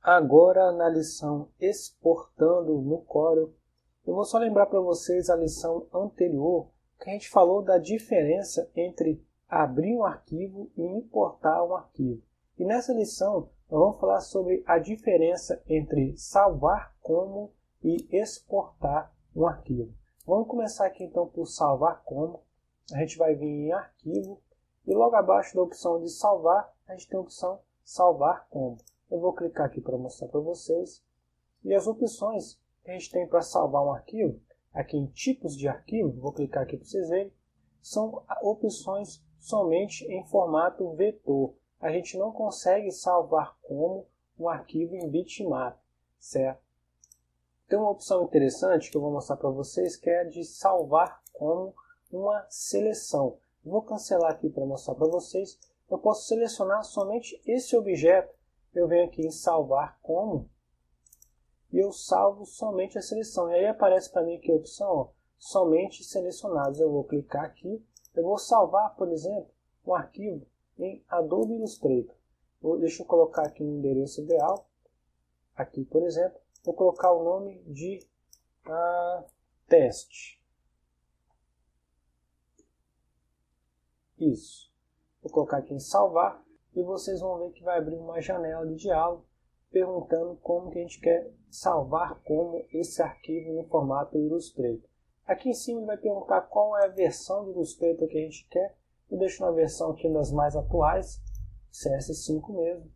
Agora na lição Exportando no Corel, eu vou só lembrar para vocês a lição anterior, que a gente falou da diferença entre abrir um arquivo e importar um arquivo. E nessa lição nós vamos falar sobre a diferença entre salvar como e exportar um arquivo. Vamos começar aqui então por salvar como. A gente vai vir em arquivo e logo abaixo da opção de salvar, a gente tem a opção salvar como. Eu vou clicar aqui para mostrar para vocês. E as opções que a gente tem para salvar um arquivo, aqui em tipos de arquivo, vou clicar aqui para vocês verem, são opções somente em formato vetor. A gente não consegue salvar como um arquivo em bitmap, certo? Tem uma opção interessante que eu vou mostrar para vocês, que é de salvar como uma seleção. Vou cancelar aqui para mostrar para vocês. Eu posso selecionar somente esse objeto. Eu venho aqui em salvar como e eu salvo somente a seleção. E aí aparece para mim aqui a opção, ó, somente selecionados. Eu vou clicar aqui. Eu vou salvar, por exemplo, um arquivo em Adobe Illustrator. Deixa eu colocar aqui um endereço ideal. Aqui, por exemplo, vou colocar o nome de teste. Isso. Vou colocar aqui em salvar e vocês vão ver que vai abrir uma janela de diálogo perguntando como que a gente quer salvar como esse arquivo no formato Illustrator. Aqui em cima ele vai perguntar qual é a versão do Illustrator que a gente quer. Eu deixo na versão aqui das mais atuais, CS5 mesmo.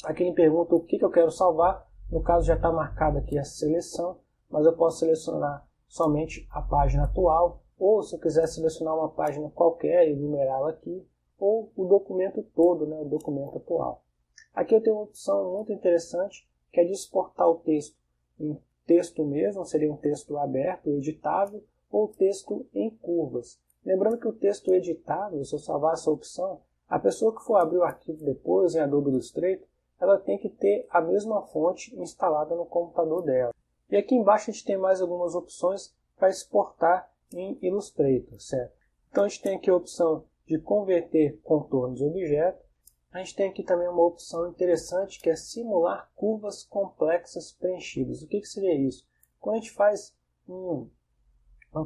Aqui ele pergunta o que eu quero salvar. No caso já está marcada aqui a seleção, mas eu posso selecionar somente a página atual, ou se eu quiser selecionar uma página qualquer e numerá-la aqui, ou o documento todo, né, o documento atual. Aqui eu tenho uma opção muito interessante, que é de exportar o texto em texto mesmo, seria um texto aberto, editável, ou texto em curvas. Lembrando que o texto editável, se eu salvar essa opção, a pessoa que for abrir o arquivo depois em Adobe Illustrator, ela tem que ter a mesma fonte instalada no computador dela. E aqui embaixo a gente tem mais algumas opções para exportar em Illustrator, certo? Então a gente tem aqui a opção de converter contornos em objeto. A gente tem aqui também uma opção interessante que é simular curvas complexas preenchidas. O que seria isso? Quando a gente faz um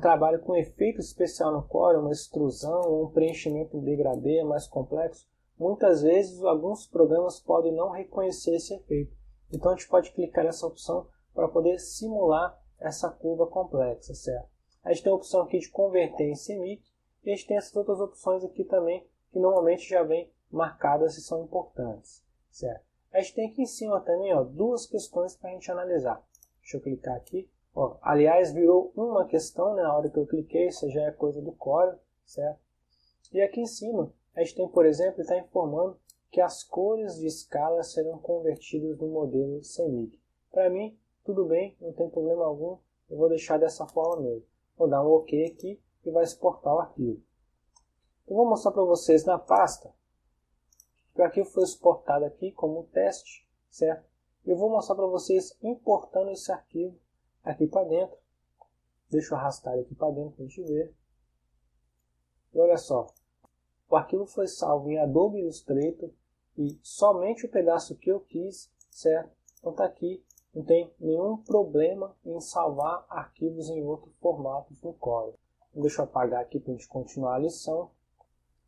trabalho com efeito especial no Corel, uma extrusão ou um preenchimento em degradê mais complexo, muitas vezes alguns programas podem não reconhecer esse efeito. Então a gente pode clicar nessa opção para poder simular essa curva complexa, certo? A gente tem a opção aqui de converter em CMYK e a gente tem essas outras opções aqui também que normalmente já vem marcadas e são importantes, certo? A gente tem aqui em cima também, ó, duas questões para a gente analisar. Deixa eu clicar aqui. Ó, aliás, virou uma questão, né, na hora que eu cliquei, isso já é coisa do Corel, certo? E aqui em cima a gente tem, por exemplo, está informando que as cores de escala serão convertidas no modelo CMYK. Para mim, tudo bem, não tem problema algum, eu vou deixar dessa forma mesmo. Vou dar um OK aqui e vai exportar o arquivo. Eu vou mostrar para vocês na pasta que o arquivo foi exportado aqui como teste, certo? Eu vou mostrar para vocês importando esse arquivo aqui para dentro. Deixa eu arrastar ele aqui para dentro para a gente ver. E olha só, o arquivo foi salvo em Adobe Illustrator e somente o pedaço que eu quis, certo? Então está aqui, não tem nenhum problema em salvar arquivos em outros formatos no Corel. Deixa eu apagar aqui para a gente continuar a lição.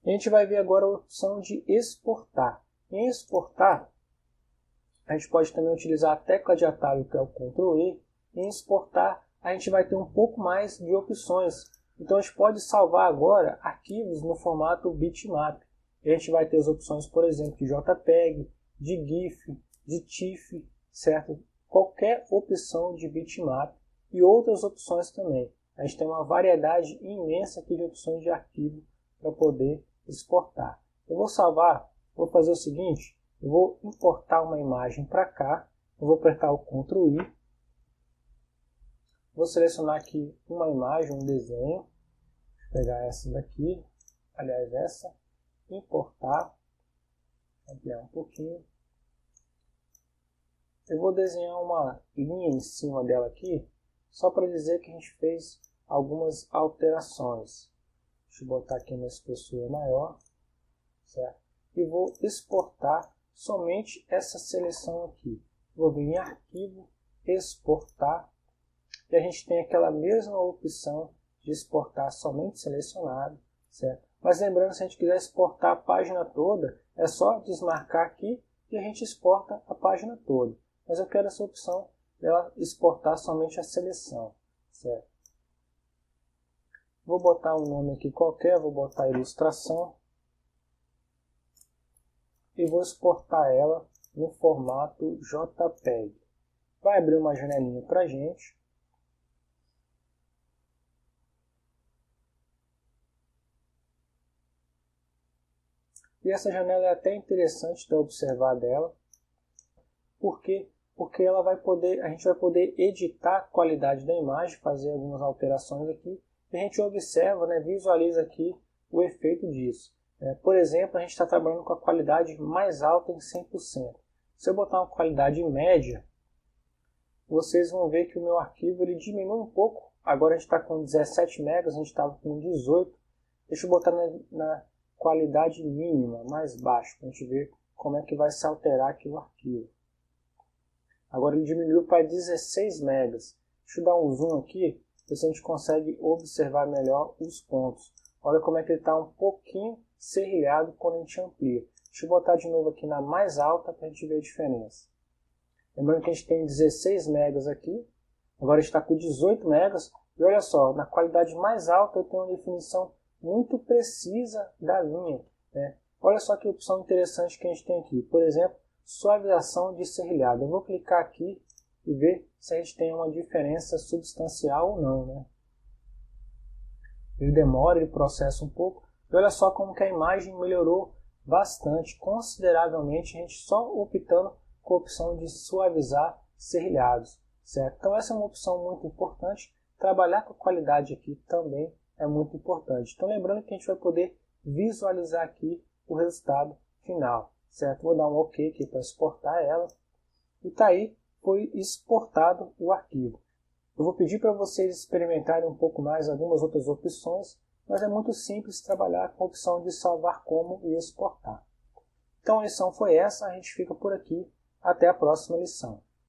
A gente vai ver agora a opção de exportar. Em exportar, a gente pode também utilizar a tecla de atalho, que é o Ctrl E. Em exportar, a gente vai ter um pouco mais de opções. Então a gente pode salvar agora arquivos no formato bitmap. E a gente vai ter as opções, por exemplo, de JPEG, de GIF, de TIFF, certo? Qualquer opção de bitmap e outras opções também. A gente tem uma variedade imensa aqui de opções de arquivo para poder exportar. Eu vou salvar, vou fazer o seguinte, eu vou importar uma imagem para cá, eu vou apertar o Ctrl I, vou selecionar aqui uma imagem, um desenho, vou pegar essa daqui, aliás essa, importar, ampliar um pouquinho. Eu vou desenhar uma linha em cima dela aqui, só para dizer que a gente fez algumas alterações. Deixa eu botar aqui uma espessura maior, certo? E vou exportar somente essa seleção aqui. Vou vir em Arquivo, Exportar, e a gente tem aquela mesma opção de exportar somente selecionado, certo? Mas lembrando, se a gente quiser exportar a página toda, é só desmarcar aqui e a gente exporta a página toda. Mas eu quero essa opção dela exportar somente a seleção, certo? Vou botar um nome aqui qualquer, vou botar ilustração e vou exportar ela no formato JPEG. Vai abrir uma janelinha para a gente. E essa janela é até interessante de observar dela. Por quê? Porque ela vai poder, a gente vai poder editar a qualidade da imagem, fazer algumas alterações aqui. E a gente observa, né, visualiza aqui o efeito disso. Por exemplo, a gente está trabalhando com a qualidade mais alta em 100%. Se eu botar uma qualidade média, vocês vão ver que o meu arquivo ele diminui um pouco. Agora a gente está com 17 megas, a gente estava com 18. Deixa eu botar na qualidade mínima, mais baixa, para a gente ver como é que vai se alterar aqui o arquivo. Agora ele diminuiu para 16 megas. Deixa eu dar um zoom aqui, ver se a gente consegue observar melhor os pontos. Olha como é que ele está um pouquinho serrilhado quando a gente amplia. Deixa eu botar de novo aqui na mais alta para a gente ver a diferença. Lembrando que a gente tem 16 megas aqui, agora está com 18 megas. E olha só, na qualidade mais alta eu tenho uma definição muito precisa da linha, né? Olha só que opção interessante que a gente tem aqui. Por exemplo, suavização de serrilhado. Eu vou clicar aqui e ver se a gente tem uma diferença substancial ou não, né? Ele demora, ele processa um pouco. E olha só como que a imagem melhorou bastante, consideravelmente, a gente só optando com a opção de suavizar serrilhados, certo? Então essa é uma opção muito importante. Trabalhar com a qualidade aqui também é muito importante. Então lembrando que a gente vai poder visualizar aqui o resultado final, certo? Vou dar um OK aqui para exportar ela. E tá aí, foi exportado o arquivo. Eu vou pedir para vocês experimentarem um pouco mais algumas outras opções, mas é muito simples trabalhar com a opção de salvar como e exportar. Então a lição foi essa, a gente fica por aqui. Até a próxima lição.